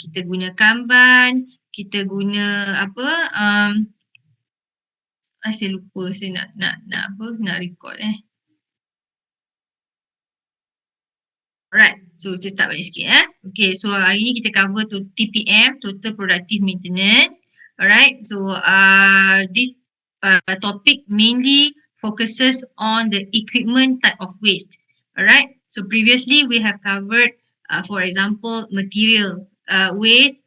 kita guna Kanban, kita guna apa, saya lupa saya nak record Alright, so kita start balik sikit Okay, so hari ni kita cover TPM, Total Productive Maintenance. Alright, so this topic mainly focuses on the equipment type of waste. Alright, so previously we have covered, for example, material waste,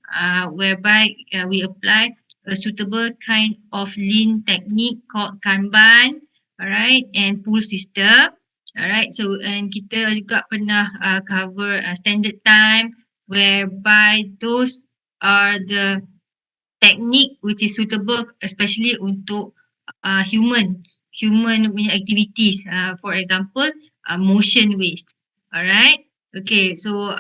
whereby we apply a suitable kind of lean technique called Kanban, alright, and pool system. Alright, so and kita juga pernah cover standard time, whereby those are the technique which is suitable especially untuk human punya activities. For example, motion waste. Alright, okay, so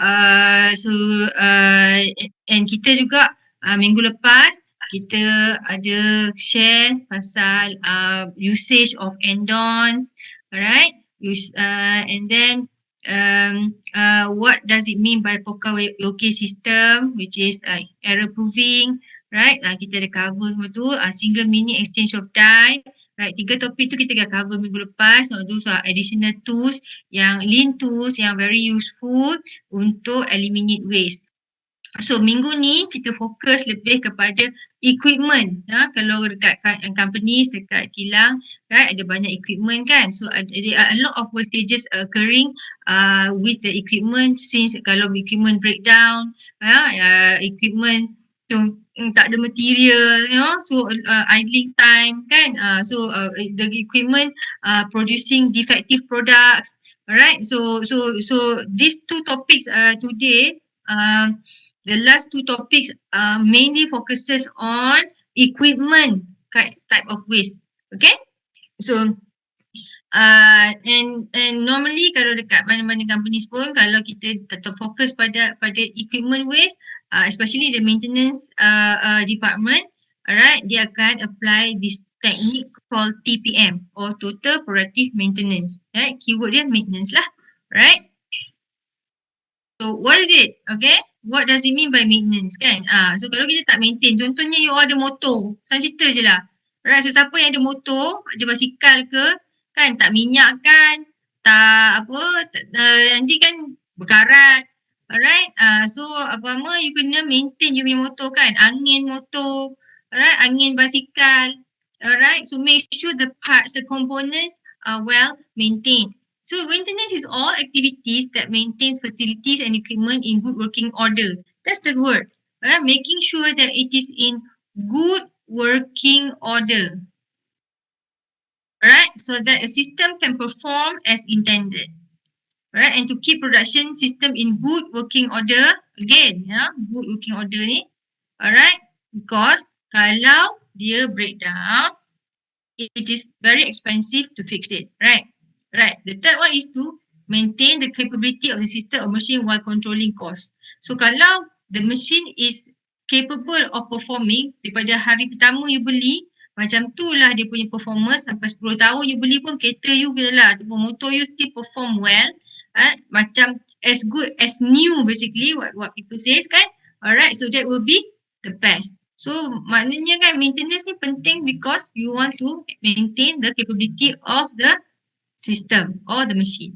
and kita juga minggu lepas kita ada share pasal usage of endons. Alright, and then what does it mean by Poka-Yoke system, which is error proving, right? Kita ada cover semua tu, single minute exchange of die, right? 3 topik tu kita dah cover minggu lepas. Those are additional tools, yang lean tools yang very useful untuk eliminate waste. So minggu ni kita fokus lebih kepada equipment. Kalau dekat companies, dekat kilang, right, ada banyak equipment kan. So there are a lot of wastages occurring with the equipment, since kalau equipment breakdown, equipment tak ada material, so idling time kan. So the equipment producing defective products. Alright, so these two topics today, the last two topics mainly focuses on equipment type of waste. Okay, so and normally kalau dekat mana-mana companies pun, kalau kita tetap fokus pada equipment waste, especially the maintenance department, alright, dia akan apply this technique called TPM, or Total Productive Maintenance. Right, keyword dia maintenance lah, right? So what is it? Okay, what does it mean by maintenance kan? So kalau kita tak maintain, contohnya you ada motor, saya cerita je lah. Right, so siapa yang ada motor, ada basikal ke, kan, tak minyak kan, tak apa, nanti kan berkarat. Alright, so apa-apa you kena maintain you punya motor kan, angin motor, alright, angin basikal. Alright, so make sure the parts, the components are well maintained. So maintenance is all activities that maintains facilities and equipment in good working order. That's the word. Making sure that it is in good working order. Alright, so that a system can perform as intended. Alright, and to keep production system in good working order, again, good working order ni. Alright, because kalau dia breakdown, it is very expensive to fix it, right? Right. The third one is to maintain the capability of the system or machine while controlling cost. So kalau the machine is capable of performing, daripada hari pertama you beli, macam tu lah dia punya performance sampai 10 tahun you beli pun, kereta you lah, ataupun motor you still perform well, macam as good as new basically, what people says kan. Alright, so that will be the best. So maknanya kan maintenance ni penting because you want to maintain the capability of the system or the machine.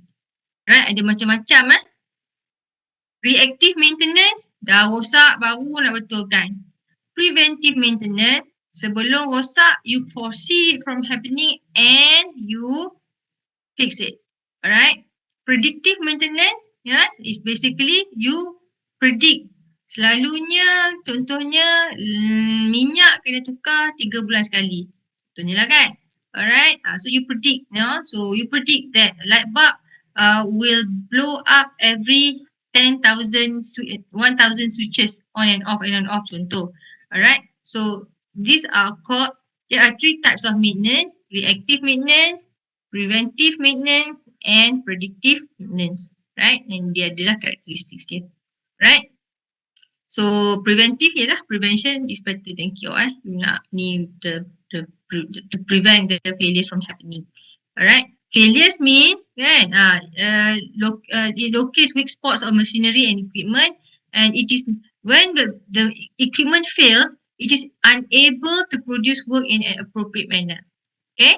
Right, ada macam-macam Reactive maintenance, dah rosak baru nak betulkan. Preventive maintenance, sebelum rosak you foresee it from happening and you fix it. Alright. Predictive maintenance, is basically you predict. Selalunya, contohnya minyak kena tukar 3 bulan sekali. Contohnya lah kan. Alright, so you predict, so you predict that light bulb will blow up every 1,000 switches on and off contoh. Alright, so these are called, there are 3 types of maintenance: reactive maintenance, preventive maintenance, and predictive maintenance. Right, and dia adalah karakteristik dia. Right, so preventive ialah prevention is better than cure. You nak ni to prevent the failures from happening. Alright, failures means kan, it locates weak spots of machinery and equipment and it is when the equipment fails, it is unable to produce work in an appropriate manner. Okay.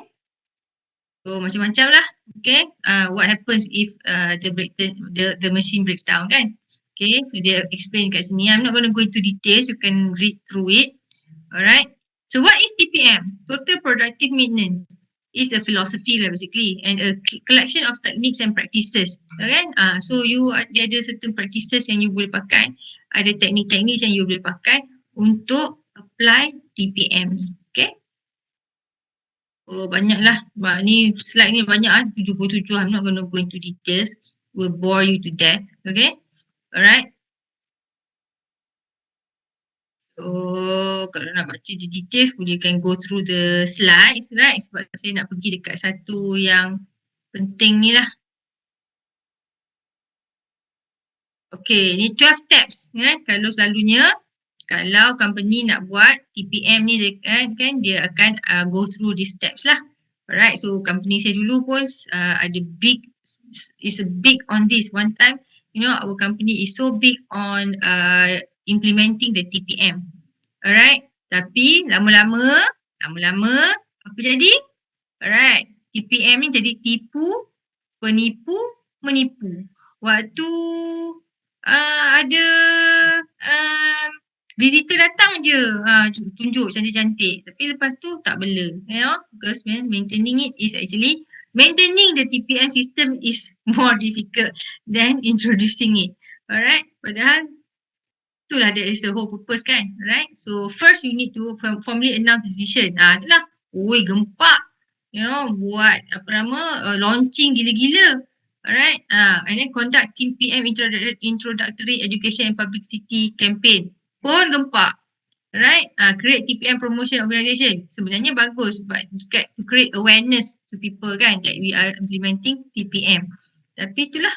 So macam-macam lah. Okay. What happens if the machine breaks down kan? Okay. So dia explain kat sini. I'm not going to go into details. You can read through it. Alright. So what is TPM? Total Productive Maintenance. Is a philosophy lah basically, and a collection of techniques and practices. Okay. So dia ada certain practices yang you boleh pakai. Ada teknik-teknik yang you boleh pakai untuk apply TPM ni. Okay. Oh, banyak lah. Ni slide ni banyak lah. 77. I'm not going to go into details. Will bore you to death. Okay. Alright. So, kalau nak baca the details, you can go through the slides, right? Sebab saya nak pergi dekat satu yang penting ni lah. Okay, ni 12 steps. Kalau selalunya, kalau company nak buat TPM ni kan, dia akan go through these steps lah. Alright, so company saya dulu pun ada is a big on this. One time, our company is so big on implementing the TPM. Alright, tapi lama-lama apa jadi? Alright, TPM ni jadi tipu, penipu, menipu. Waktu ada visitor datang je tunjuk cantik-cantik, tapi lepas tu tak bela, because maintaining it is actually maintaining the TPM system is more difficult than introducing it. Alright, padahal itulah there is the whole purpose kan, right? So first you need to formally announce the decision. Itulah, gempak, buat launching gila-gila. Alright, and then conduct TPM introductory education and publicity campaign. Pun gempak. Alright, create TPM promotion organisation. Sebenarnya bagus, but to create awareness to people kan, that we are implementing TPM. Tapi itulah.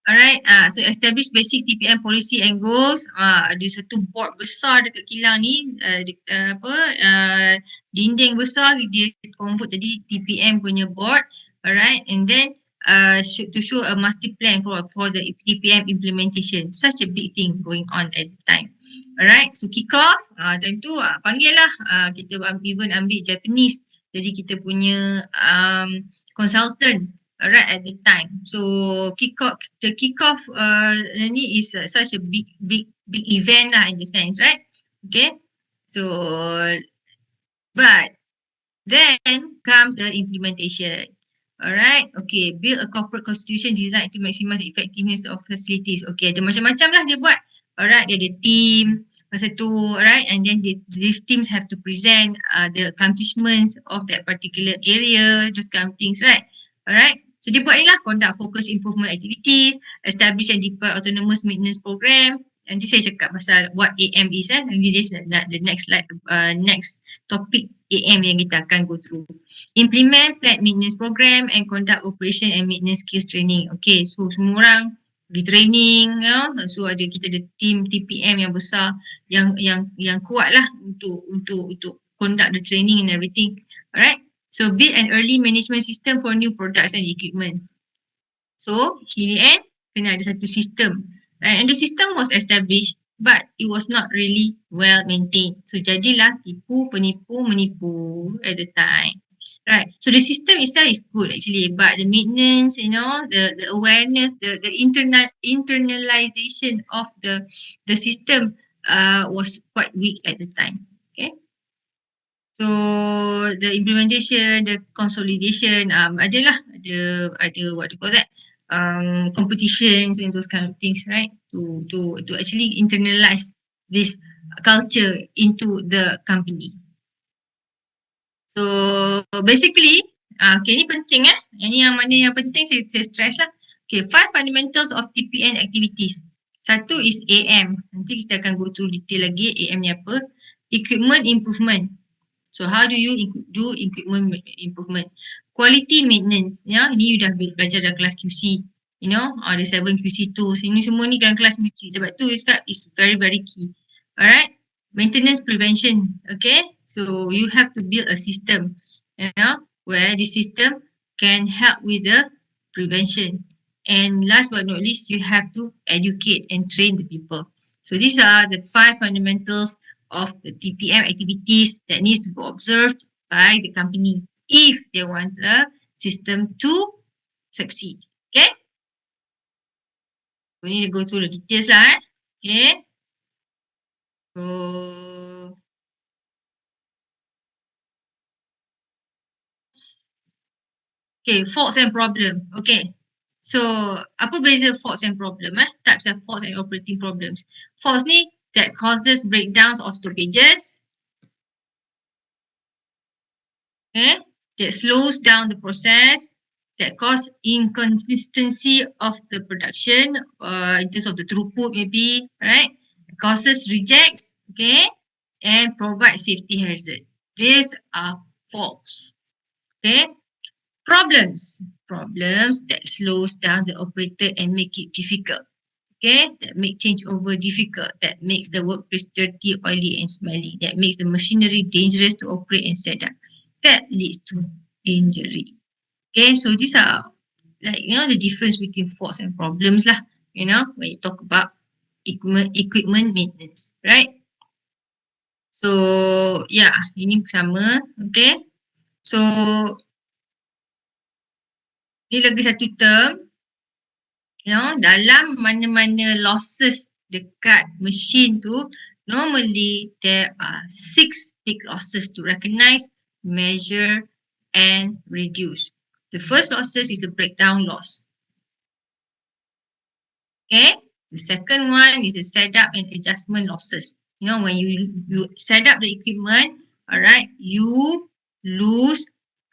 Alright, so establish basic TPM policy and goals. Ada satu board besar dekat kilang ni, dinding besar, dia convert jadi TPM punya board. Alright, and then to show a master plan for the TPM implementation. Such a big thing going on at the time. Alright, so kick off, time tu panggil lah, kita even ambil Japanese, jadi kita punya consultant. Alright, at the time. So the kickoff ni is such a big event lah in the sense, right? Okay. So, but then comes the implementation. Alright, okay. Build a corporate constitution designed to maximize the effectiveness of facilities. Okay, ada macam-macam lah dia buat. Alright, dia ada team masa tu, alright, and then these teams have to present the accomplishments of that particular area, those kind of things, right? Alright. So dia buat ni lah, conduct focus improvement activities, establish and deploy autonomous maintenance program. Nanti saya cakap pasal what AM is, nanti this the next slide, next topic AM yang kita akan go through. Implement plant maintenance program and conduct operation and maintenance skills training. Okay, so semua orang di training, so kita ada team TPM yang besar, yang kuat lah untuk conduct the training and everything. Alright. So build an early management system for new products and equipment. So in the end, kena ada satu system. Right? And the system was established, but it was not really well maintained. So jadilah tipu, penipu, menipu at the time. Right. So the system itself is good actually, but the maintenance, the awareness, the internalization of the system was quite weak at the time. Okay. So the implementation, the consolidation, ada what do you call that? Competitions and those kind of things, right? To actually internalize this culture into the company. So basically, okay, ni penting Ini yang mana yang penting saya stress lah. Okay, 5 fundamentals of TPN activities. Satu is AM. Nanti kita akan go through detail lagi AM ni apa. Equipment improvement. So how do you do equipment improvement? Quality maintenance. Ini you dah belajar dalam kelas QC. Ada 7 QC tools. Ini semua ni dalam kelas QC. Sebab tu is very very key. Alright. Maintenance prevention. Okay. So you have to build a system, where the system can help with the prevention And last but not least, you have to educate and train the people. So these are the 5 fundamentals of the TPM activities that needs to be observed by the company if they want a system to succeed. Okay? We need to go through the details lah. Okay? So okay, faults and problem. Okay. So, apa beza faults and problem? Types of faults and operating problems. Faults ni that causes breakdowns or stoppages. Okay. That slows down the process. That cause inconsistency of the production in terms of the throughput maybe. Right. Causes rejects. Okay. And provide safety hazard. These are faults. Okay. Problems that slows down the operator and make it difficult. Okay, that make changeover difficult, that makes the workplace dirty, oily and smelly, that makes the machinery dangerous to operate and set up, that leads to injury. Okay, so these are like the difference between faults and problems lah. When you talk about equipment maintenance, right? So yeah, ini sama. Okay, so ni lagi satu term. Dalam mana-mana losses dekat mesin tu, normally there are 6 big losses to recognize, measure and reduce. The first losses is the breakdown loss. Okay. The second one is the setup and adjustment losses. When you set up the equipment, all right, you lose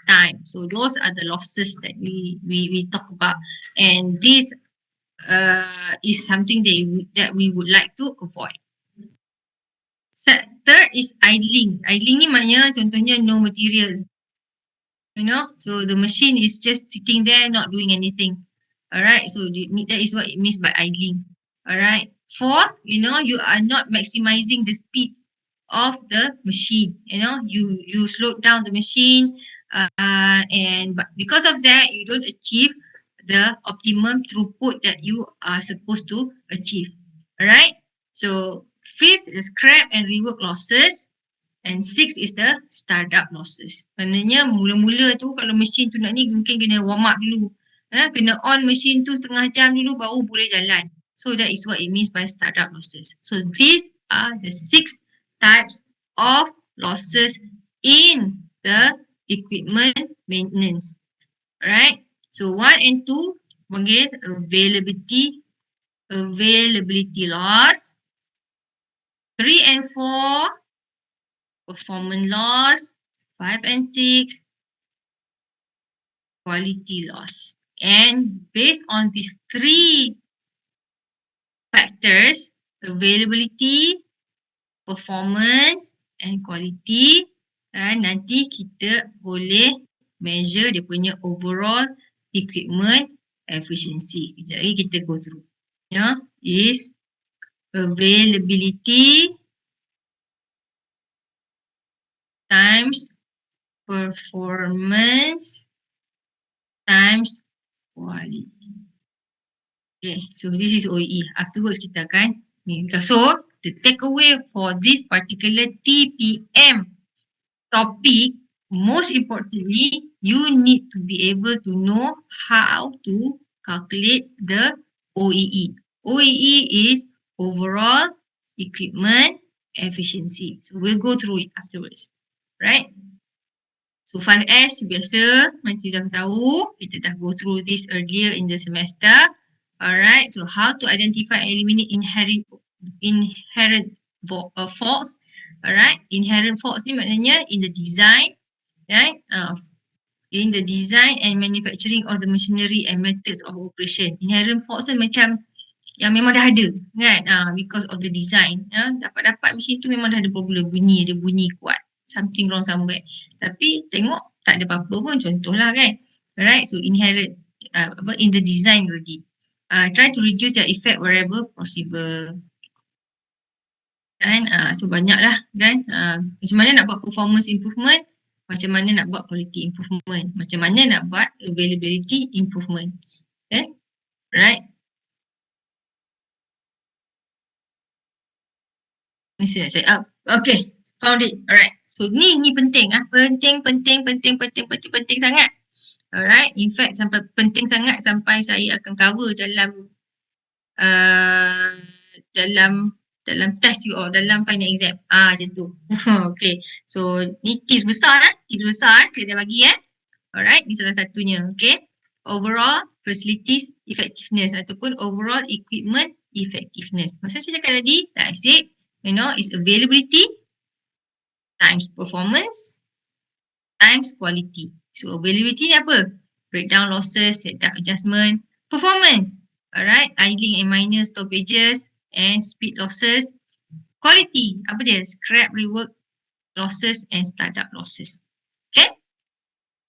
time. So those are the losses that we talk about. And these is something that we would like to avoid. Third is idling. Idling ni maknanya contohnya no material. So the machine is just sitting there not doing anything. Alright, so that is what it means by idling. Alright. Fourth, you are not maximizing the speed of the machine. You slowed down the machine, but because of that, you don't achieve the optimum throughput that you are supposed to achieve. Alright. So fifth is scrap and rework losses. And six is the startup losses. Maknanya mula-mula tu kalau mesin tu nak ni mungkin kena warm up dulu. Kena on mesin tu setengah jam dulu baru boleh jalan. So that is what it means by startup losses. So these are the 6 types of losses in the equipment maintenance. Alright. So 1 and 2 panggil availability loss. 3 and 4 performance loss. 5 and 6 quality loss. And based on these 3 factors, availability, performance and quality, nanti kita boleh measure dia punya overall equipment efficiency. Kejap lagi kita go through. Is availability times performance times quality. Okay, so this is OEE. Afterwards kita akan ni. So, the takeaway for this particular TPM topic, most importantly, you need to be able to know how to calculate the OEE. OEE is overall equipment efficiency. So, we'll go through it afterwards. Right? So 5S biasa macam dah tahu, kita dah go through this earlier in the semester. Alright, so how to identify and eliminate inherent faults. Alright, inherent faults ni maknanya in the design, right? In the design and manufacturing of the machinery and methods of operation. Inherent faults tu macam yang memang dah ada kan, because of the design. Dapat-dapat mesin tu memang dah ada problem, dia bunyi kuat. Something wrong somewhere. Tapi tengok tak ada apa-apa pun, contohlah kan. Alright, so inherent in the design already. Try to reduce their effect wherever possible. Kan, so banyak lah kan. Macam mana nak buat performance improvement, macam mana nak buat quality improvement, macam mana nak buat availability improvement. Okay, Alright. Mesti nak cari. Okay. Found it. Alright. So ni penting ah. Penting sangat. Alright. In fact sampai penting sangat sampai saya akan cover dalam uh, dalam test you all, dalam final exam. Macam tu. Okay. So ni tips besar lah. Tips besar saya dah bagi Alright. Ni salah satunya. Okay. Overall facilities effectiveness ataupun overall equipment effectiveness. Masa saya cakap tadi, like I said, is availability times performance times quality. So availability ni apa? Breakdown losses, setup adjustment, performance. Alright, idling and minor stoppages and speed losses. Quality, apa dia? Scrap rework losses and startup losses. Okay?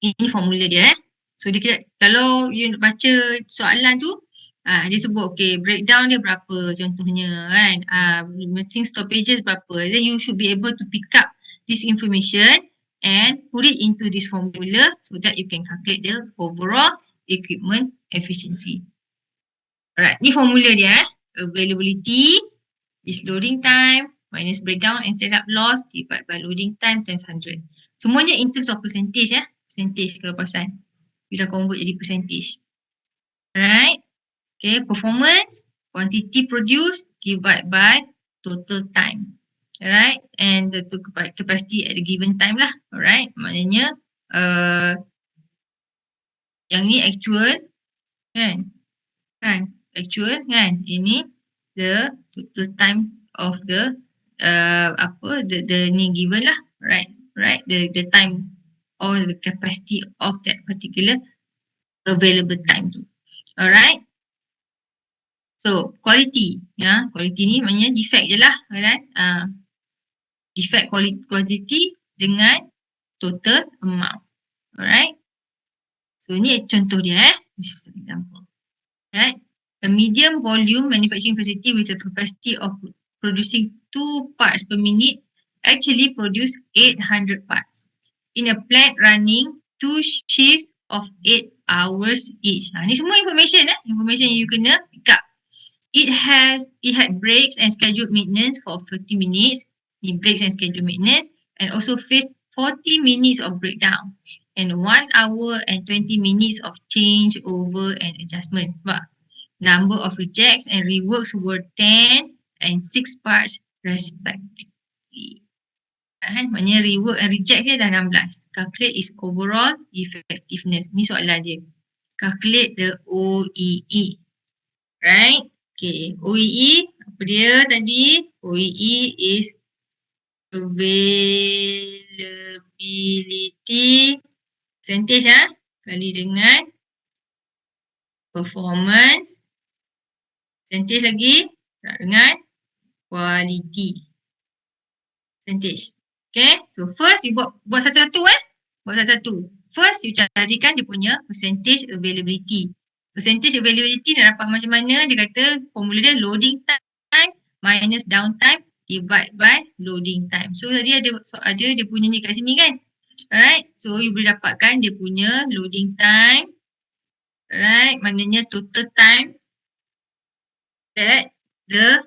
Ini formula dia So dia kira, kalau you baca soalan tu, dia sebut okay, breakdown dia berapa contohnya kan, machine stoppages berapa, then you should be able to pick up this information and put it into this formula so that you can calculate the overall equipment efficiency. Alright, ni formula dia availability is loading time minus breakdown and setup loss divided by loading time times 100. Semuanya in terms of percentage percentage kalau perasan. You dah convert jadi percentage. Alright. Okay, performance, quantity produced divided by total time. Alright, and the capacity at a given time lah. Alright, maknanya yang ni actual kan? Actual kan? Ini the total time of the the ni given lah. Right, the time or the capacity of that particular available time tu. Alright. So, quality. Quality ni maknanya defect je lah. Alright. Defect quality dengan total amount. Alright. So, ni contoh dia This is an example. Alright. A medium volume manufacturing facility with a capacity of producing 2 parts per minute actually produce 800 parts. In a plant running 2 shifts of 8 hours each. Ni semua information information yang you kena pick up. It had breaks and scheduled maintenance for 30 minutes. It breaks and scheduled maintenance and also faced 40 minutes of breakdown and 1 hour and 20 minutes of change over and adjustment. But number of rejects and reworks were 10 and 6 parts respectively. Maknanya rework and reject dia dah 16. Calculate is overall effectiveness. Ni soalan dia. Calculate the OEE. Right? Okay. OEE, apa dia tadi? OEE is availability percentage kali dengan performance percentage lagi dengan quality percentage. Okay, so first you buat satu-satu Buat satu-satu. First you carikan dia punya percentage availability. Percentage availability nak dapat macam mana? Dia kata formula dia loading time minus downtime divide by loading time. So tadi ada dia punya ni kat sini kan? Alright, so you boleh dapatkan dia punya loading time. Alright, maknanya total time that the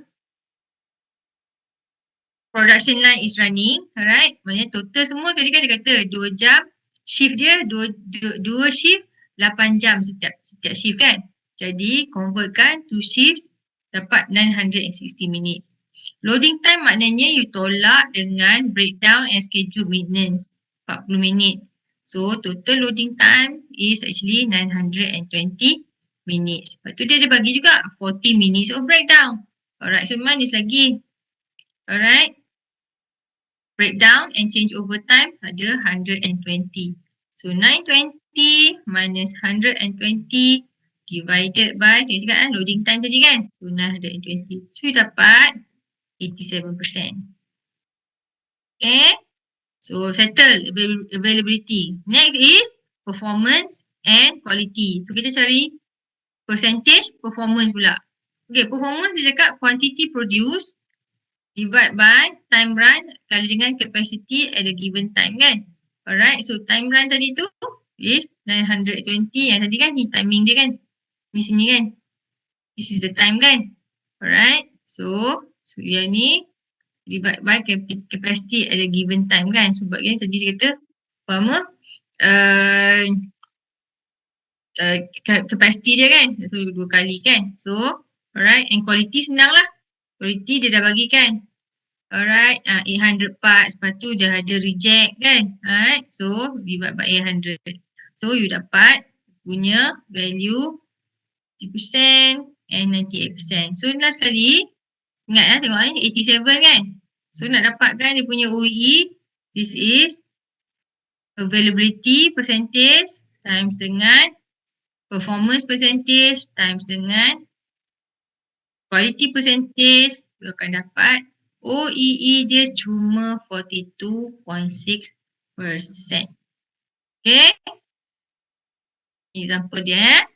production line is running, alright. Maknanya total semua tadi kan dia kata 2 jam, shift dia 2 shift 8 jam setiap shift kan. Jadi convertkan 2 shifts dapat 960 minutes. Loading time maknanya you tolak dengan breakdown and schedule maintenance 40 minit. So total loading time is actually 920 minutes. Lepas tu dia ada bagi juga 40 minutes of breakdown. Alright, so minus lagi. Alright. Breakdown and change over time ada 120. So 920 minus 120 divided by, dia cakap loading time tadi kan. So 920. So you dapat 87%. Okay. So settle availability. Next is performance and quality. So kita cari percentage performance pula. Okay, performance dia cakap quantity produced divide by time run kali dengan capacity at a given time kan. Alright, so time run tadi tu is 920 yang tadi kan ni timing dia kan. Ni sini kan. This is the time kan. Alright. So suria ni divide by capacity at a given time kan. Sebab kan tadi dia kata apa uh, capacity dia kan. So 2 kali kan. So alright, and quality senang lah. Quality dia dah bagi kan. Alright, 800 parts. Lepas tu dah ada reject kan. Alright, so divide by 800. So you dapat punya value 50% and 98%. So last sekali, ingat lah tengok ni 87 kan. So nak dapatkan dia punya OEE, this is availability percentage times dengan performance percentage times dengan quality percentage, you akan dapat OEE dia cuma 42.6%. Okay. Example dia.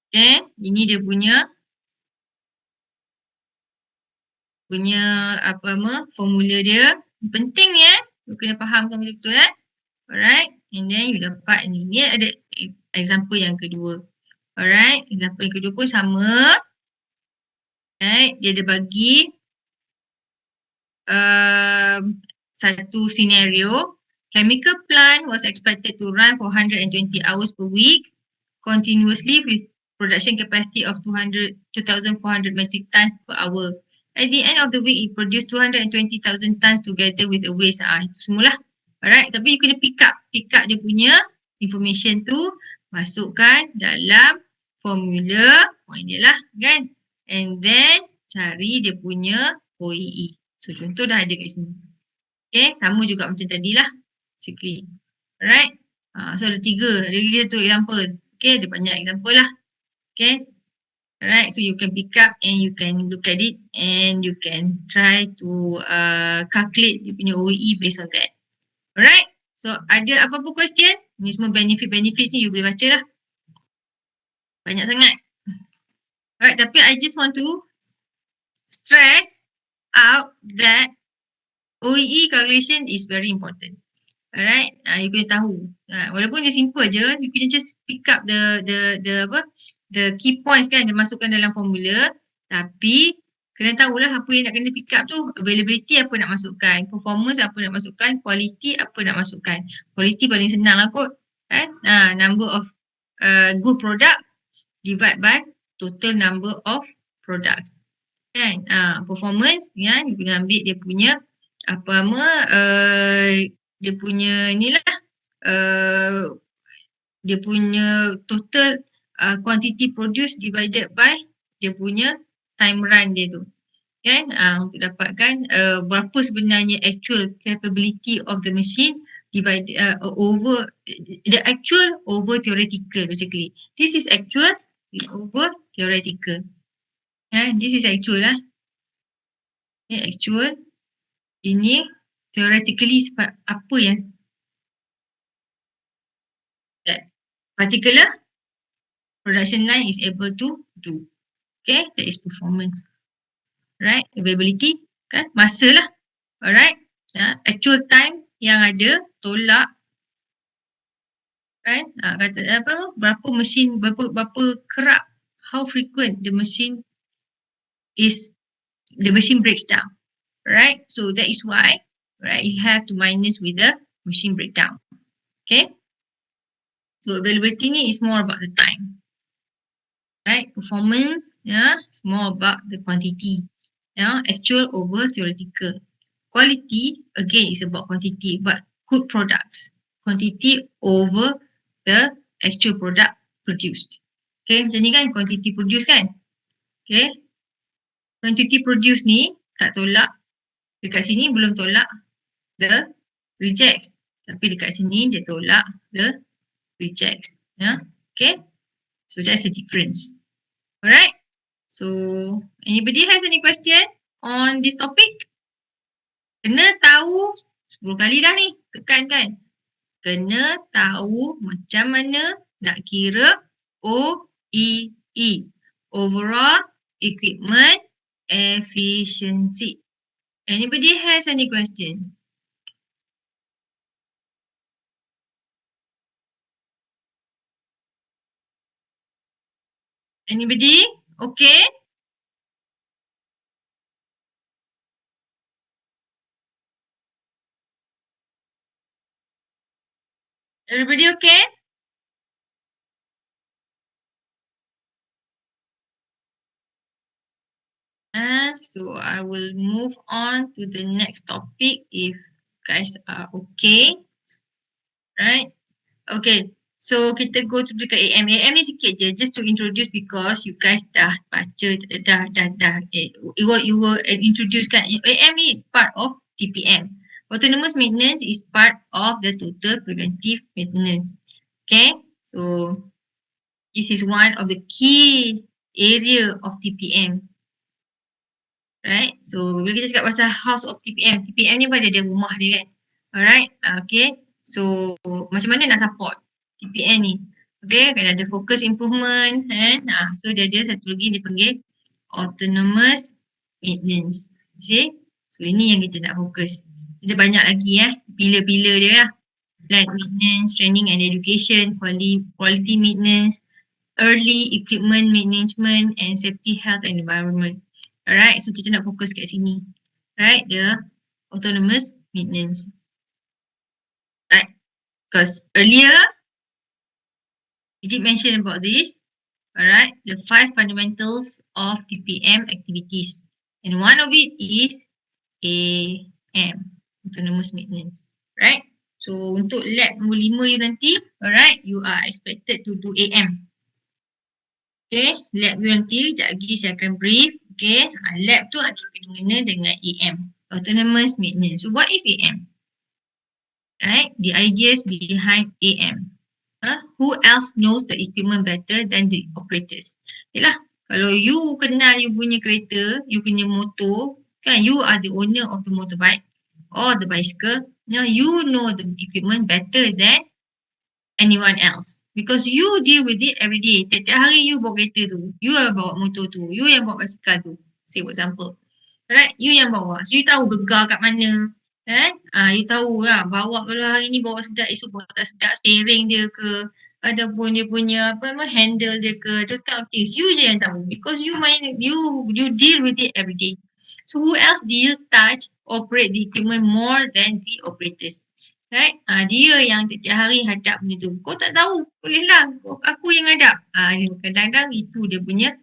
Okay. Ini dia punya formula dia. Penting ni you kena fahamkan betul-betul Alright. And then you dapat ni. Ni ada example yang kedua. Alright. Example yang kedua pun sama. Alright. Dia ada bagi satu scenario. Chemical plant was expected to run for 120 hours per week continuously with production capacity of 2,400 metric tons per hour. At the end of the week, it produced 220,000 tons together with a waste. Itu semualah. Alright, tapi you kena pick up dia punya information tu, masukkan dalam formula point dia lah kan. And then cari dia punya OEE. So contoh dah ada kat sini. Okay, sama juga macam tadi lah. Basically. Alright. So ada 3. Ada lagi satu example. Okay, ada banyak example lah. Okay. Alright, so you can pick up and you can look at it and you can try to calculate dia punya OEE based on that. Alright. So ada apa-apa question? Ni semua benefit-benefits ni you boleh baca lah. Banyak sangat. Alright, tapi I just want to stress out that OEE calculation is very important. Alright, you kena tahu. Walaupun dia simple je, you can just pick up the key points kan, dia masukkan dalam formula. Tapi kena tahulah apa yang nak kena pick up tu. Availability apa nak masukkan, performance apa nak masukkan, quality apa nak masukkan. Quality paling senang lah kot. Kan? Number of good products divide by total number of products. Kan? Performance kan, you kena ambil dia punya dia punya inilah dia punya total quantity produced divided by dia punya time run dia tu kan, untuk dapatkan berapa sebenarnya actual capability of the machine divided over the actual over theoretical basically. This is actual over theoretical. This is actual lah. Actual. Ini theoretically apa yang that particular production line is able to do. Okay, that is performance. Right, availability kan, masa lah. Alright, actual time yang ada, tolak kan, kata berapa mesin, berapa kerap, how frequent the machine breaks down. Right, so that is why, right, you have to minus with the machine breakdown. Okay, so availability ni is more about the time. Right, performance, it's more about the quantity. Actual over theoretical. Quality, again, is about quantity, but good products. Quantity over the actual product produced. Okay, macam ni kan, quantity produced kan. Okay, quantity produced ni tak tolak. Dekat sini belum tolak the rejects. Tapi dekat sini dia tolak the rejects. Okay, so that's the difference. Alright, so anybody has any question on this topic? Kena tahu 10 kali dah ni, tekan kan. Kena tahu macam mana nak kira OEE, overall equipment efficiency. Anybody has any question? Anybody? Okay? Everybody okay? So I will move on to the next topic if guys are okay. Right? Okay. So kita go to dekat AM. AM ni sikit je just to introduce because you guys dah baca you were introduced kan. AM ni is part of TPM. Autonomous maintenance is part of the total preventive maintenance. Okay. So this is one of the key area of TPM. Right? So bila kita cakap pasal house of TPM, TPM ni pada dia rumah dia kan. Alright, okay. So macam mana nak support TPM ni? Okay, kena ada focus improvement kan. So dia ada satu lagi dia panggil autonomous maintenance. See? So ini yang kita nak fokus. Ada banyak lagi pilar-pilar dia lah. Like maintenance, training and education, quality maintenance, early equipment management and safety, health and environment. Alright, so kita nak fokus kat sini. Right, the autonomous maintenance. Right, because earlier we did mention about this. Alright, the 5 fundamentals of TPM activities. And one of it is AM, autonomous maintenance. Right, so untuk lab nombor 5 you nanti, alright, you are expected to do AM. Okay, lab you nanti, sekejap lagi saya akan brief. Okay, lab tu ada kena-mengena dengan AM, autonomous maintenance. So what is AM? Right, the ideas behind AM. Who else knows the equipment better than the operators? Yalah, kalau you kenal you punya kereta, you punya motor, kan, you are the owner of the motorbike or the bicycle. Now you know the equipment better than anyone else because you deal with it every day. Tiap-tiap hari you bawa kereta tu, you yang bawa motor tu, you yang bawa basikal tu. Say for example. Right? You yang bawa. So you tahu gegar kat mana. Kan? You tahu lah bawa kalau hari ni bawa sedap, esok bawa tak sedap, steering dia ke ataupun dia punya handle dia ke, those kind of things. You je yang tahu because you deal with it every day. So who else touch, operate the equipment more than the operators? Right? Dia yang tiap-tiap hari hadap benda tu. Kau tak tahu, bolehlah. Aku yang hadap. Kadang-kadang itu dia punya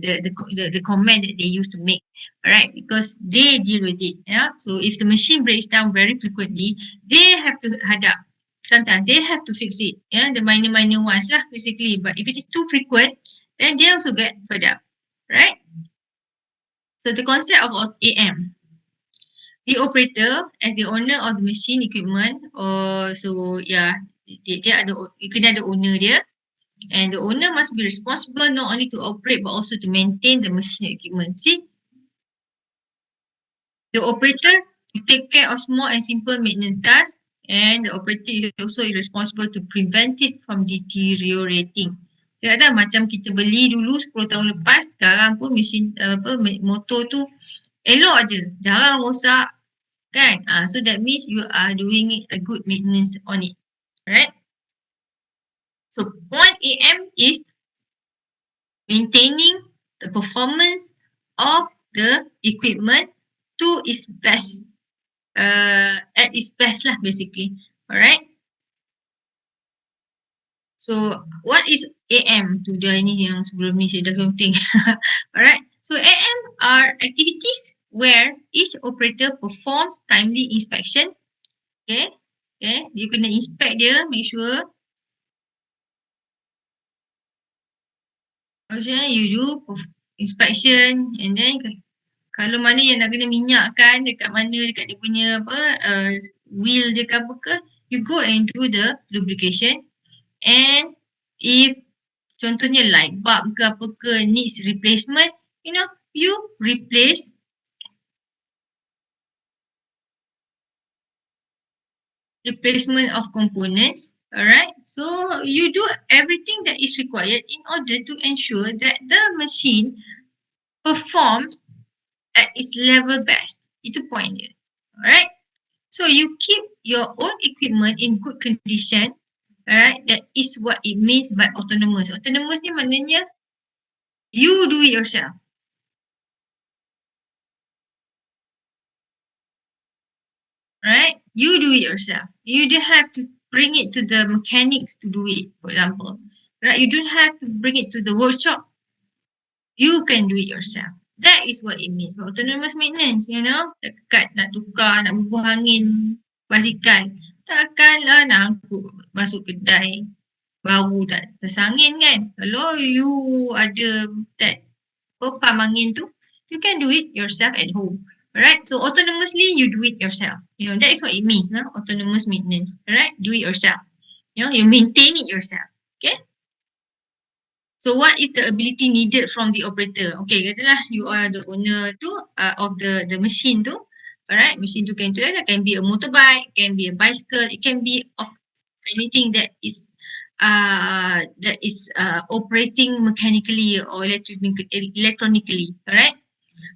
the comment that they used to make. Alright, because they deal with it. Yeah. So if the machine breaks down very frequently, they have to hadap. Sometimes they have to fix it. Yeah, the minor ones lah basically. But if it is too frequent, then they also get fed up. Right? So the concept of AM. The operator as the owner of the machine equipment, dia ada, kena ada owner dia, and the owner must be responsible not only to operate but also to maintain the machine equipment. See, the operator to take care of small and simple maintenance tasks, and the operator is also responsible to prevent it from deteriorating. Kadang-kadang macam kita beli dulu 10 tahun lepas, sekarang pun mesin motor tu elok je, jarang rosak. Kan? So that means you are doing a good maintenance on it. Alright? So point AM is maintaining the performance of the equipment to its best. At its best lah basically. Alright? So what is AM? Tu dia ini yang sebelum ni saya dah counting. Alright? So AM are activities where each operator performs timely inspection. Okay? Okay, you kena inspect dia, make sure. Maksudnya you do inspection and then kalau mana yang nak kena minyak kan dekat mana dekat dia punya wheel dia ke apa ke, you go and do the lubrication. And if contohnya light bulb ke apa ke needs replacement, you replace replacement of components. Alright, so you do everything that is required in order to ensure that the machine performs at its level best. Itu point dia. Alright, so you keep your own equipment in good condition. Alright, that is what it means by autonomous. Autonomous ni maknanya You do it yourself. Right? You do it yourself. You don't have to bring it to the mechanics to do it, for example. Right? You don't have to bring it to the workshop. You can do it yourself. That is what it means by autonomous maintenance, you know. Dekat nak tukar, nak bubuh angin basikal. Takkanlah nak angkut masuk kedai baru tak tersangin kan. Kalau you ada that pump angin tu, you can do it yourself at home. Alright, so autonomously you do it yourself. You know, that is what it means, no? Autonomous maintenance. Alright, do it yourself. You know, you maintain it yourself. Okay? So what is the ability needed from the operator? Okay, katalah you are the owner tu of the machine tu. Alright, machine tu can be a motorbike, can be a bicycle, it can be of anything that is operating mechanically or electronically. Alright.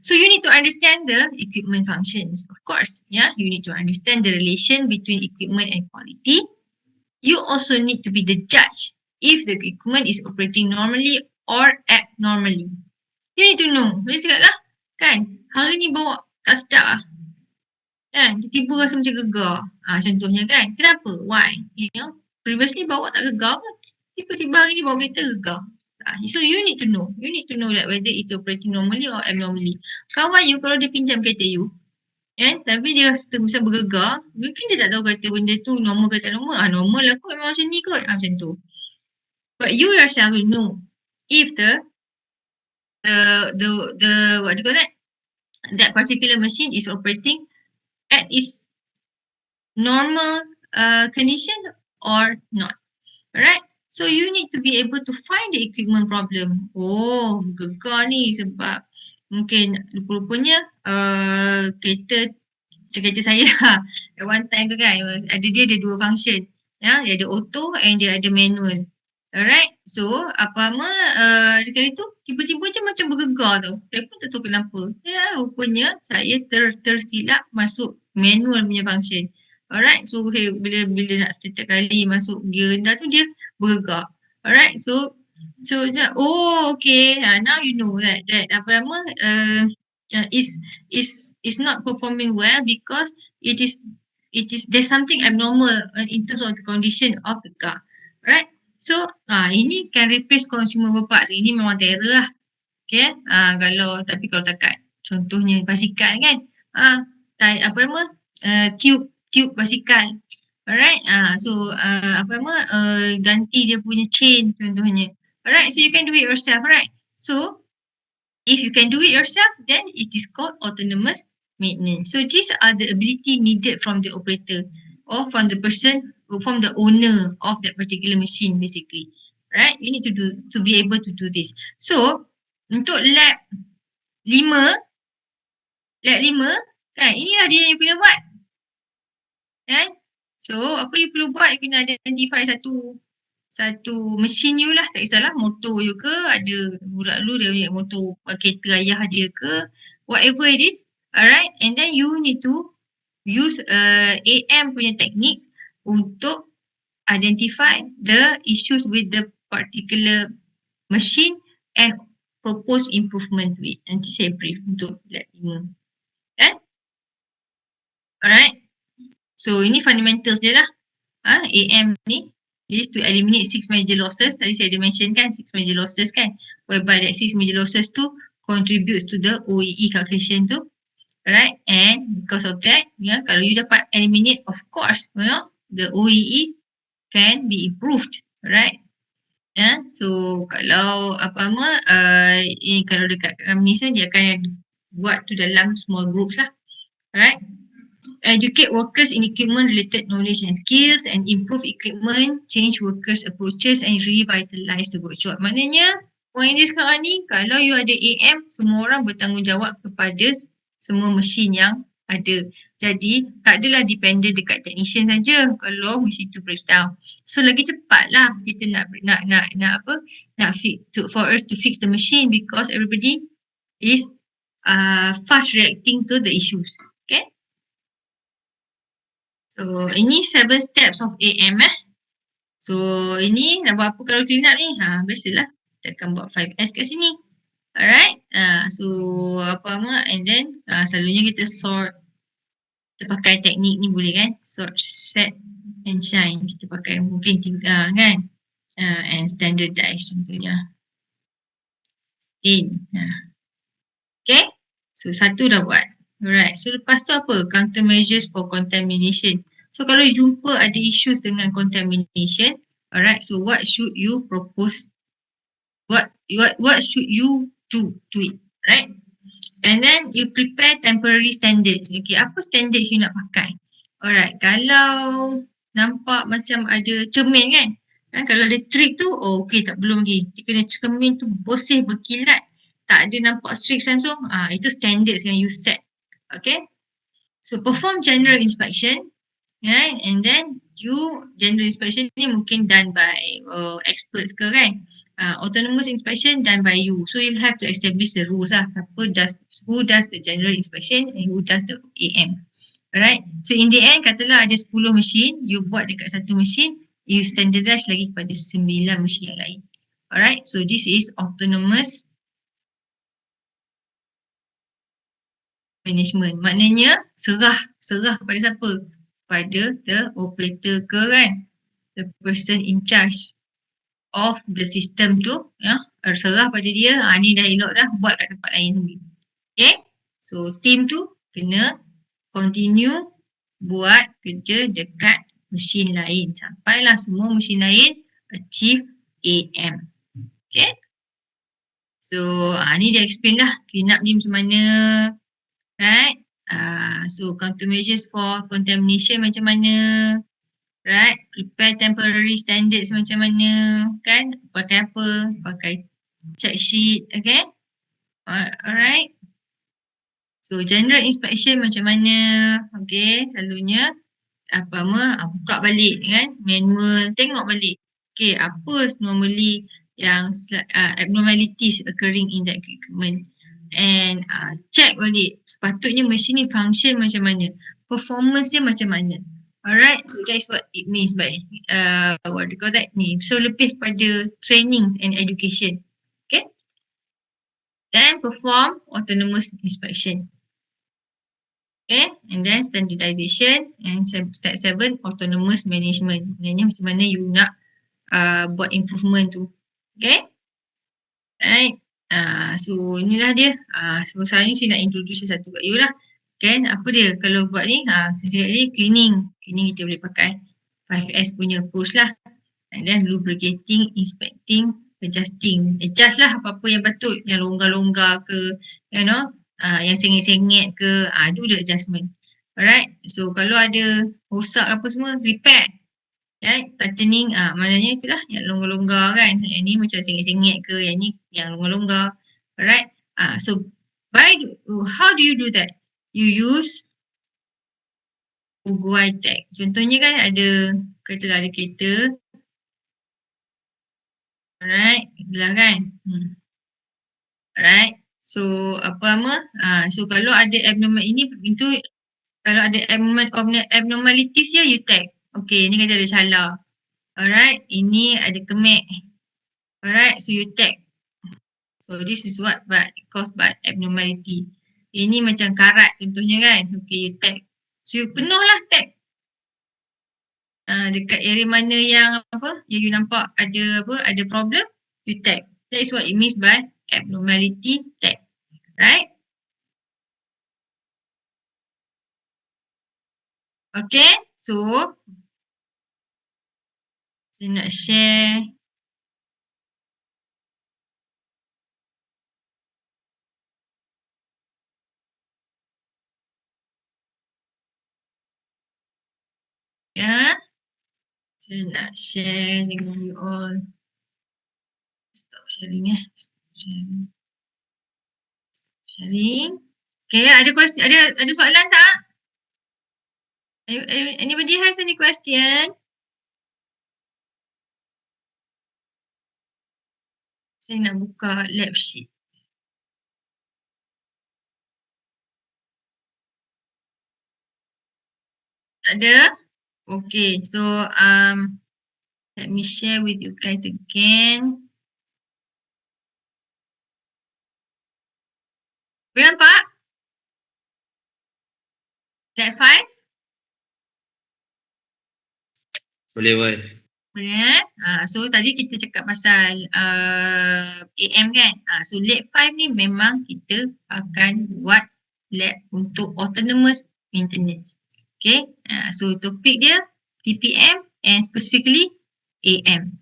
So you need to understand the equipment functions, of course. Yeah, you need to understand the relation between equipment and quality. You also need to be the judge if the equipment is operating normally or abnormally. You need to know. Boleh cakap lah, kan? Hari ni bawa tak sedap lah. Kan? Tiba-tiba rasa macam gegar. Contohnya kan? Kenapa? Why? You know? Previously bawa tak gegar pun. Tiba-tiba hari ni bawa kereta gegar. So you need to know. You need to know that whether it's operating normally or abnormally. Kawan you kalau dia pinjam kereta you, tapi dia rasa macam bergegar, mungkin dia tak tahu kata benda tu normal ke tak normal. Normal lah kot, memang macam ni kot. Macam tu. But you yourself will know if the what do you call that particular machine is operating at its normal condition or not. Alright? So you need to be able to find the equipment problem. Oh, gegar ni sebab mungkin rupa-rupanya kereta saya lah. At one time tu kan, dia ada dua function. Ya, dia ada auto and dia ada manual. Alright, so sekali tu tiba-tiba je macam bergegar tau. Saya pun tak tahu kenapa. Ya, rupanya saya tersilap masuk manual punya function. Alright, so bila nak setiap kali masuk gear rendah tu dia bergegar. Alright, so okay. Now you know that is not performing well because it is there's something abnormal in terms of the condition of the car. Right? So ini can replace consumable parts. Ini memang terror lah. Okay. Kalau takat contohnya basikal kan. Tube basikal. Alright. Ganti dia punya chain contohnya. Alright. So you can do it yourself. Right? So if you can do it yourself, then it is called autonomous maintenance. So these are the ability needed from the operator or from the person or from the owner of that particular machine basically. Right? You need to be able to do this. So untuk lab 5 kan, inilah dia yang kena buat. Kan? So apa you perlu buat, you kena identify satu mesin you lah, tak kisahlah motor you ke, ada budak dulu dia punya motor kereta ayah dia ke, whatever it is. Alright, and then you need to use AM punya technique untuk identify the issues with the particular machine and propose improvement to it. Nanti saya brief untuk lab 5. Kan? Alright, so ini fundamentals je lah. AM ni is to eliminate 6 major losses. Tadi saya ada mention kan 6 major losses kan, whereby that 6 major losses tu contributes to the OEE calculation tu. Alright, and because of that, kalau you dapat eliminate, of course, the OEE can be improved. Alright. So kalau kalau dekat company dia akan buat tu dalam small groups lah. Alright. Educate workers in equipment related knowledge and skills and improve equipment, change workers approaches and revitalize the workshop. Maknanya point dia sekarang ni, kalau you ada AM, semua orang bertanggungjawab kepada semua mesin yang ada. Jadi tak adalah dependent dekat technician saja kalau mesin tu breakdown. So lagi cepat lah kita for us to fix the machine because everybody is fast reacting to the issues. Okay. So ini 7 steps of AM So ini nak buat apa kalau clean up ni? Biasalah kita akan buat 5S kat sini. Alright. So apa nama, and then selalunya kita sort, kita pakai teknik ni boleh kan, sort, set and shine. Kita pakai mungkin tiga kan, and standardize contohnya. In. Okay. So satu dah buat. Alright. So lepas tu apa? Countermeasures for contamination. So kalau jumpa ada issues dengan contamination, alright. So what should you propose? What should you do to it? Right? And then you prepare temporary standards. Okay, apa standards you nak pakai? Alright, kalau nampak macam ada cermin kan? Kalau ada streak tu, oh okay, tak belum lagi. Dia kena cermin tu bersih, berkilat. Tak ada nampak streak langsung. Itu standards yang you set. Okay? So perform general inspection. Right? And then you general inspection ni mungkin done by experts ke kan. Autonomous inspection done by you. So you have to establish the rules lah. Who does the general inspection and who does the AM. Alright. So in the end katalah ada 10 mesin, you buat dekat satu mesin, you standardize lagi kepada 9 mesin yang lain. Alright. So this is autonomous management. Maknanya serah kepada siapa? Pada the operator ke kan, the person in charge of the system tu, ya, serah pada dia. Ni dah elok dah, buat kat tempat lain dulu. Okay, so team tu kena continue buat kerja dekat mesin lain sampailah semua mesin lain achieve AM. Okay, so ni dia explain lah clean up ni macam mana, right? So countermeasures for contamination macam mana, right? Prepare temporary standards macam mana, kan? Pakai apa? Pakai check sheet, okay? Alright. So general inspection macam mana, okay? Selalunya buka balik kan, manual, tengok balik. Okay, apa normally yang abnormalities occurring in that equipment. And check balik sepatutnya mesin ni function macam mana, performance dia macam mana. Alright, so that's what it means by what do you call that ni. So lebih pada trainings and education. Okay. Then perform autonomous inspection. Okay, and then standardization, and step 7 autonomous management. Maksudnya macam mana you nak buat improvement tu. Okay. Right. So inilah dia. So sekarang ni saya nak introduce satu kat you lah. Kan, apa dia kalau buat ni, saya cakap tadi cleaning. Cleaning kita boleh pakai 5S punya approach lah. And then lubricating, inspecting, adjusting. Adjust lah apa-apa yang patut, yang longgar-longgar ke, you know, yang sengit-sengit ke, do the adjustment. Alright, so kalau ada rosak apa semua, repair. Right, tightening, maknanya itulah yang longgar-longgar kan. Yang ni macam sengit-sengit ke, yang ni yang longgar-longgar. Alright, so how do you do that? You use Uguay tag. Contohnya kan katalah ada kereta. Alright, itulah kan. Alright, so apa nama? So kalau ada abnormal ini, itu kalau ada abnormalities ya, you tag. Okay, ni kata ada cala. Alright, ini ada kemek. Alright, so you tag. So this is what caused by abnormality. Ini macam karat contohnya kan. Okay, you tag. So you penuh lah tag. Dekat area mana yang yang you nampak ada problem, you tag. That is what it means by abnormality tag. Right? Okay, so saya nak share ya. Saya nak share dengan you all. Stop sharing Sharing. Okay, ada question, ada soalan tak? Anybody has any question? Saya nak buka lab sheet. Tak ada? Okay, so let me share with you guys again. Boleh nampak? Lab 5? Boleh buat. Boleh. So tadi kita cakap pasal AM kan. So lab 5 ni memang kita akan buat lab untuk autonomous maintenance. Okay. So topik dia TPM and specifically AM.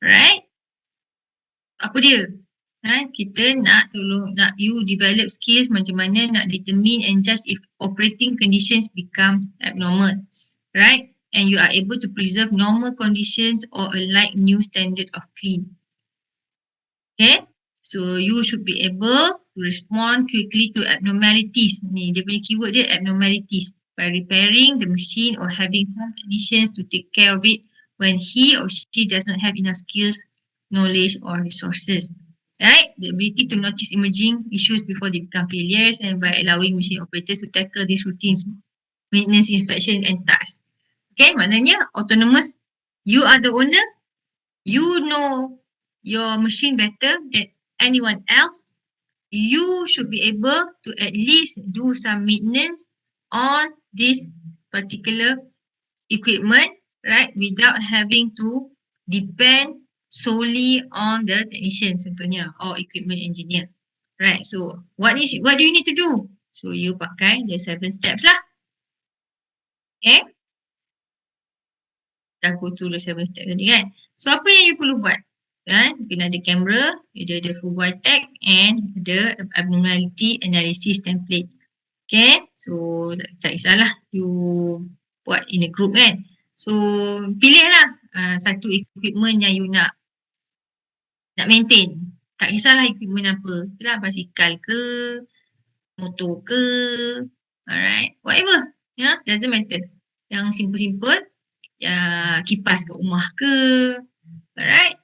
Right? Apa dia? Kita nak you develop skills macam mana nak determine and judge if operating conditions becomes abnormal. Right? And you are able to preserve normal conditions or a like new standard of clean. Okay? So you should be able to respond quickly to abnormalities. Ni dia punya keyword dia abnormalities. By repairing the machine or having some technicians to take care of it when he or she does not have enough skills, knowledge or resources. Right? The ability to notice emerging issues before they become failures and by allowing machine operators to tackle these routines, maintenance, inspection and tasks. Okay, maknanya autonomous, you are the owner, you know your machine better than anyone else. You should be able to at least do some maintenance on this particular equipment, right? Without having to depend solely on the technician contohnya or equipment engineer. Right, so what do you need to do? So you pakai the 7 steps lah. Okay. Dah go through the 7 steps tadi kan. So apa yang you perlu buat? Kena ada kamera, ada full body tag and ada abnormality analysis template. Okay, so tak kisahlah you buat in a group kan. So pilihlah satu equipment yang you nak maintain. Tak kisahlah equipment apa. Itulah basikal ke, motor ke, alright, whatever. Doesn't matter. Yang simple-simple, kipas kat rumah ke, alright,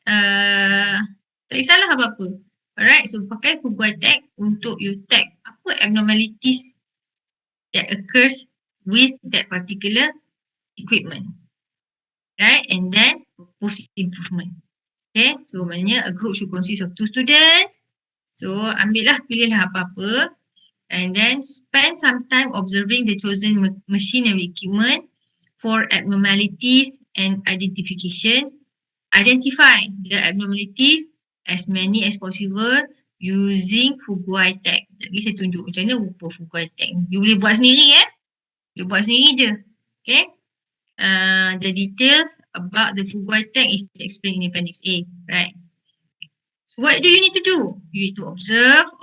tak kisahlah apa-apa. Alright, so pakai full body tag untuk you tag apa abnormalities that occurs with that particular equipment. Right, and then propose improvement. Okay, so maknanya a group should consist of 2 students. So pilihlah apa-apa and then spend some time observing the chosen machinery equipment for abnormalities and identification. Identify the abnormalities as many as possible using Fuguai tag. Jadi saya tunjuk macam mana rupa Fuguai tag. You boleh buat sendiri You buat sendiri je. Okay. The details about the Fuguai tag is explained in Appendix A. Right. So what do you need to do? You need to observe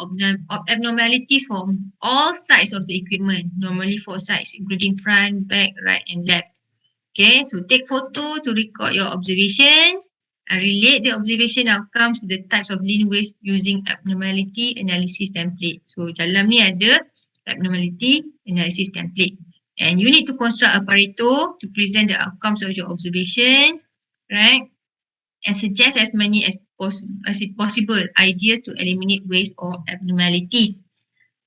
abnormalities from all sides of the equipment. Normally 4 sides including front, back, right and left. Okay, so take photo to record your observations and relate the observation outcomes to the types of lean waste using abnormality analysis template. So dalam ni ada abnormality analysis template. And you need to construct a Pareto to present the outcomes of your observations, right? And suggest as many as possible ideas to eliminate waste or abnormalities.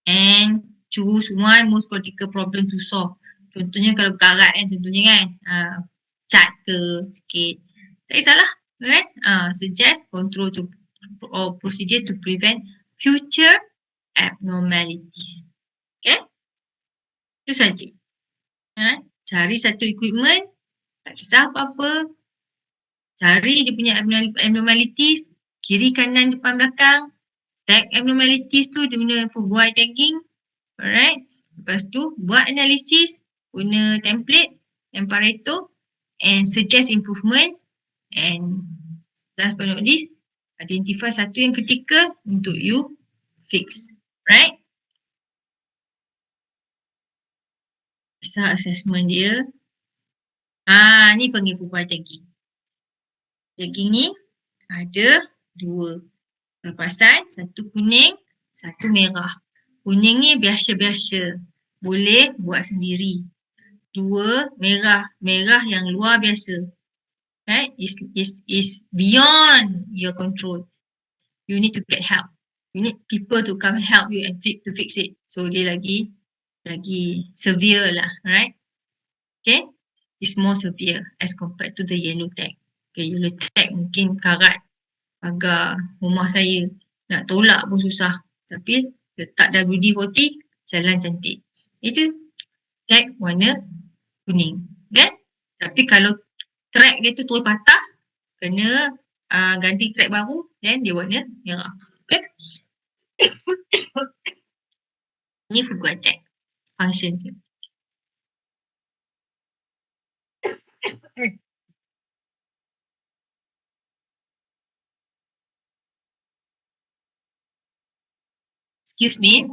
And choose one most critical problem to solve. Contohnya kalau karat kan, contohnya kan, cat ke sikit. Tak kisahlah, right? Suggest control or procedure to prevent future abnormalities. Okay? Itu saja. Cari satu equipment, tak kisah apa-apa. Cari dia punya abnormalities, kiri, kanan, depan, belakang. Tag abnormalities tu guna Fuguai tagging. Alright. Lepas tu buat analisis guna template and Pareto and suggest improvements and last but not least identify satu yang kritikal untuk you fix. Right? Besar assessment dia. Ni panggil Fuguai tagging. Tagging ni ada 2 lepasan, satu kuning, satu merah. Kuning ni biasa-biasa. Boleh buat sendiri. 2 merah. Merah yang luar biasa. Right? Is beyond your control. You need to get help. You need people to come help you and to fix it. So dia lagi severe lah. Right? Okay? It's more severe as compared to the yellow tag. Okay, yellow tag mungkin karat pagar rumah saya. Nak tolak pun susah. Tapi letak WD-40, jalan cantik. Itu tag warna kuning. Kan? Tapi kalau track dia tu terus patah, kena ganti track baru, then dia warna merah. Okay? Ni fugu tag function dia. Excuse me.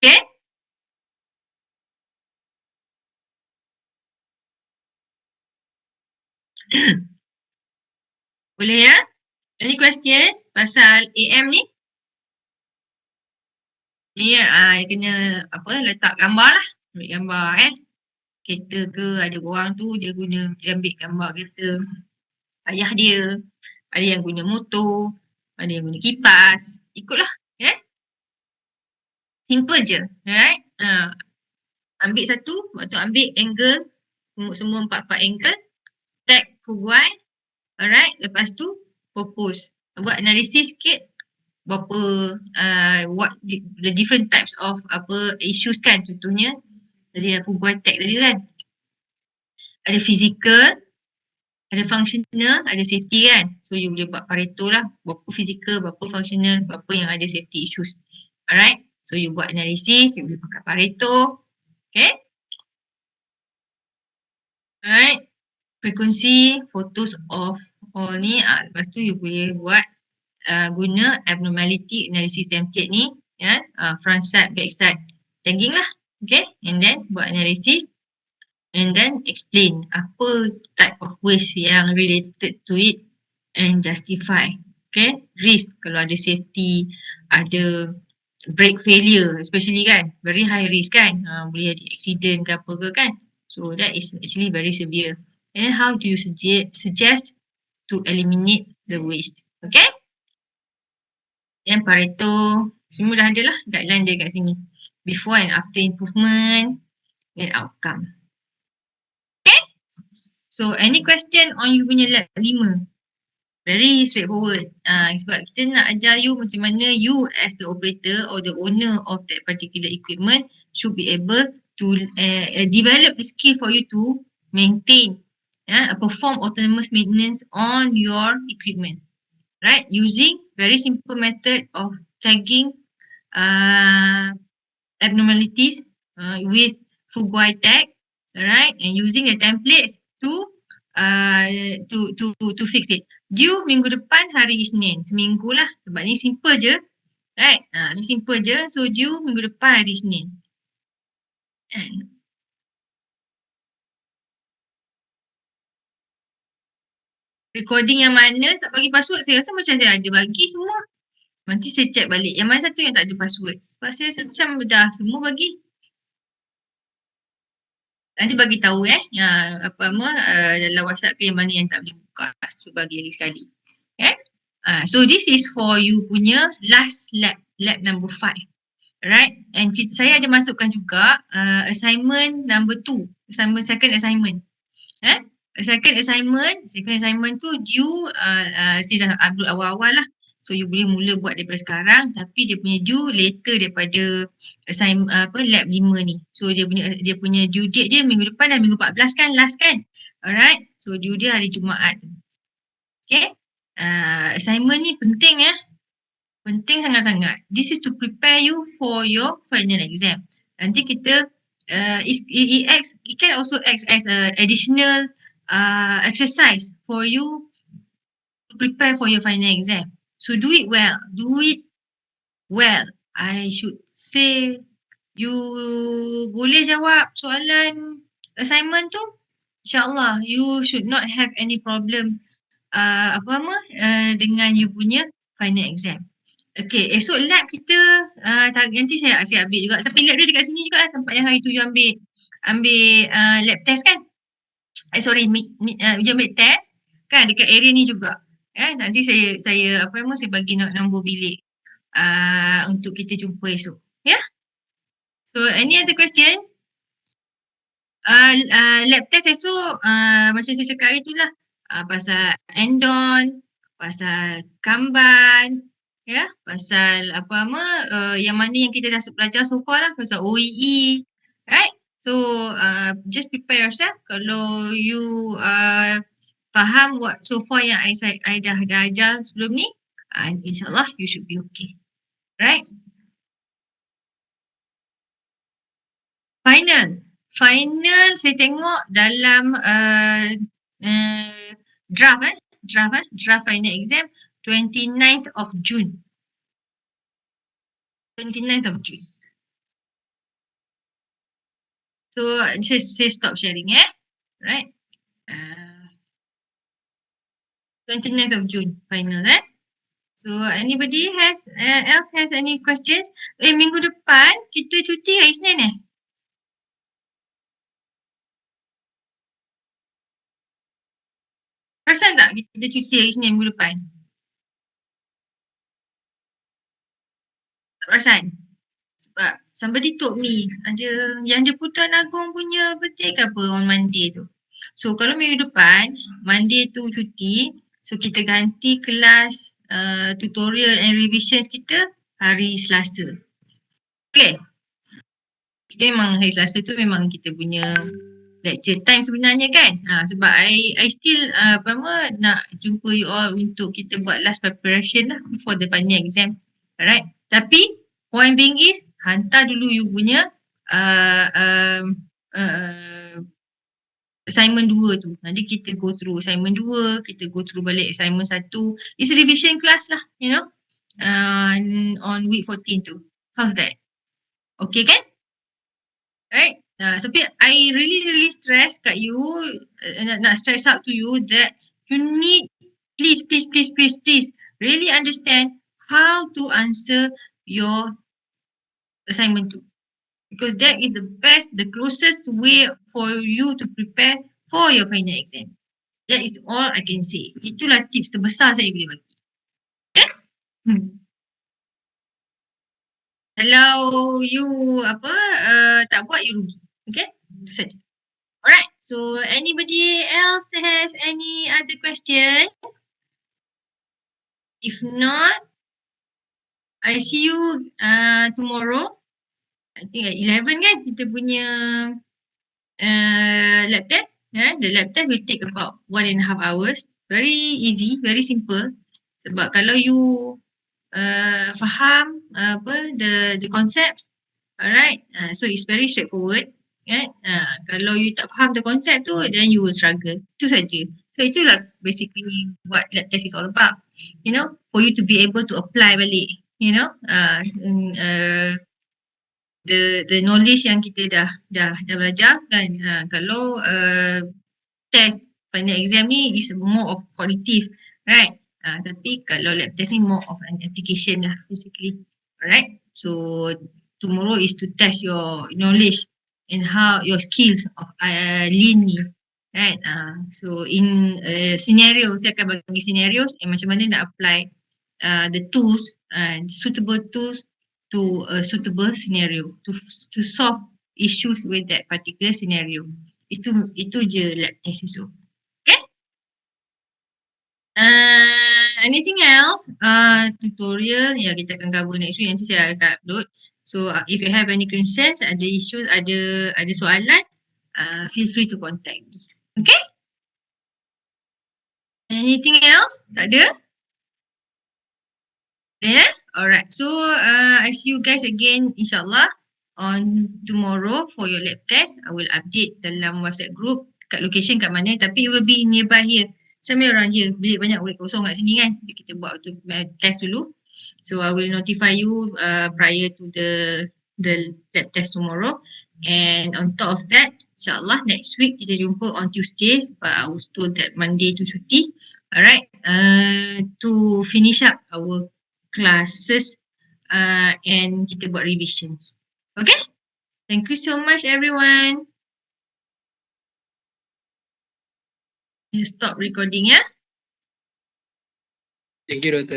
Okay? Boleh ya? Any questions pasal AM ni? Ni kena apa letak gambar lah. Ambil gambar kereta ke ada orang tu dia ambil gambar kereta ayah dia. Ada yang guna motor, ada yang guna kipas. Ikutlah. Okay? Simple je. Alright? Ambil satu, lepas tu ambil angle, semua empat-empat angle, tag fuguai. Alright? Lepas tu propose. Buat analisis sikit berapa what the different types of apa issues kan, contohnya tadi fuguai tag tadi kan, ada physical, ada functional, ada safety kan. So you boleh buat Pareto lah, berapa physical, berapa functional, berapa yang ada safety issues. Alright, so you buat analisis, you boleh pakai Pareto. Okay. Alright, frekuensi, photos of all ni, lepas tu you boleh buat guna abnormality analysis template ni, ya, front side, back side, tagging lah. Okay, and then buat analisis and then explain apa type of waste yang related to it and justify. Okay, risk kalau ada safety, ada brake failure especially kan, very high risk kan, boleh ada accident ke apa ke kan. So that is actually very severe. And then how do you suggest to eliminate the waste? Okay. Then Pareto, semua dah ada lah guideline dia kat sini. Before and after improvement and outcome. Okay. So any question on you punya lab 5? Very straightforward. Sebab kita nak ajar you macam mana you as the operator or the owner of that particular equipment should be able to develop the skill for you to maintain, perform autonomous maintenance on your equipment. Right? Using very simple method of tagging abnormalities with fuguai tag, right? And using the templates to fix it. Due minggu depan hari Isnin, seminggu lah. Sebab ni simple je, right? Ni simple je. So due minggu depan hari Isnin. And recording yang mana tak bagi password, saya rasa macam saya ada bagi semua. Nanti saya check balik yang mana satu yang tak ada password. Sebab saya rasa macam dah semua bagi. Nanti bagi tahu dalam WhatsApp ke yang mana yang tak boleh buka. So bagi lagi sekali. Okay? So this is for you punya last lab number 5. Right? And saya ada masukkan juga assignment number 2. Second assignment. Second assignment tu due saya dah upload awal-awal lah. So you boleh mula buat daripada sekarang, tapi dia punya due later daripada lab 5 ni. So dia punya due date dia minggu depan dan minggu 14 kan, last kan. Alright. So due dia hari Jumaat. Okay. Assignment ni penting penting sangat-sangat. This is to prepare you for your final exam. Nanti kita it can also act as a additional exercise for you to prepare for your final exam. So do it well. I should say you boleh jawab soalan assignment tu, InsyaAllah you should not have any problem dengan you punya final exam. Okay, esok lab kita nanti saya update juga. Tapi lab dia dekat sini juga lah, tempat yang hari tu you ambil lab test kan. You ambil test kan dekat area ni juga. Nanti saya bagi nombor bilik untuk kita jumpa esok. Yeah? So any other questions? Lab test esok macam saya cakap hari tu lah. Pasal endon, pasal kamban, Ya, pasal apa nama yang mana yang kita dah belajar so far lah pasal OEE, right? So just prepare yourself. Kalau you faham what so far yang I dah ajar sebelum ni, insyaAllah you should be okay. Right? Final. Final saya tengok dalam draft final exam 29th of June. 29th of June. So saya stop sharing right? 29th of June final So anybody else has any questions? Minggu depan kita cuti hari Isnin Perasan tak kita cuti hari Isnin minggu depan? Tak perasan? Sebab somebody told me ada yang dia Putan Agong punya birthday ke apa on Monday tu. So kalau minggu depan, Monday tu cuti, so kita ganti kelas tutorial and revisions kita hari Selasa. Okay. Kita memang hari Selasa tu memang kita punya lecture time sebenarnya kan. Sebab I still nak jumpa you all untuk kita buat last preparation lah before the final exam. Alright. Tapi point being is hantar dulu you punya assignment 2 tu. Nanti kita go through assignment 2, kita go through balik assignment 1. It's revision class lah, you know. On week 14 tu. How's that? Okay kan? Right? Tapi I really stress kat you, nak stress out to you that you need please really understand how to answer your assignment 2. Because that is the best, the closest way for you to prepare for your final exam. That is all I can say. Itulah tips terbesar saya boleh bagi. Okay? Kalau you tak buat, you rugi. Okay? Itu saja. Alright, so anybody else has any other questions? If not, I see you tomorrow. I think at 11 kan kita punya lab test. The lab test will take about 1.5 hours. Very easy, very simple. Sebab kalau you faham the concepts, alright, so it's very straightforward. Kalau you tak faham the concept tu, then you will struggle. Itu saja. So itulah basically what lab test is all about. You know, for you to be able to apply balik. You know, the knowledge yang kita dah belajar kan. Kalau test final exam ni is more of qualitative, right? Tapi kalau lab test ni more of an application lah basically. Alright, so tomorrow is to test your knowledge and how your skills of lean ni, right? So in scenario, saya akan bagi scenarios and macam mana nak apply the tools and suitable tools to a suitable scenario to solve issues with that particular scenario. Itu je lab test esok. Okay? Anything else? Tutorial kita akan cover next week. Nanti saya akan upload. So if you have any concerns, ada issues, ada soalan, feel free to contact me. Okay? Anything else? Tak ada? Yeah? Alright. So I see you guys again insyaAllah on tomorrow for your lab test. I will update dalam WhatsApp group kat location kat mana, tapi it will be nearby here. Sampai orang here, bilik banyak boleh kosong kat sini kan. Jadi kita buat test dulu. So I will notify you prior to the lab test tomorrow. And on top of that, insyaAllah next week kita jumpa on Tuesdays. But I was told that Monday to cuti. Alright, to finish up our classes and kita buat revisions. Okay? Thank you so much everyone. You stop recording ya. Thank you, Dr.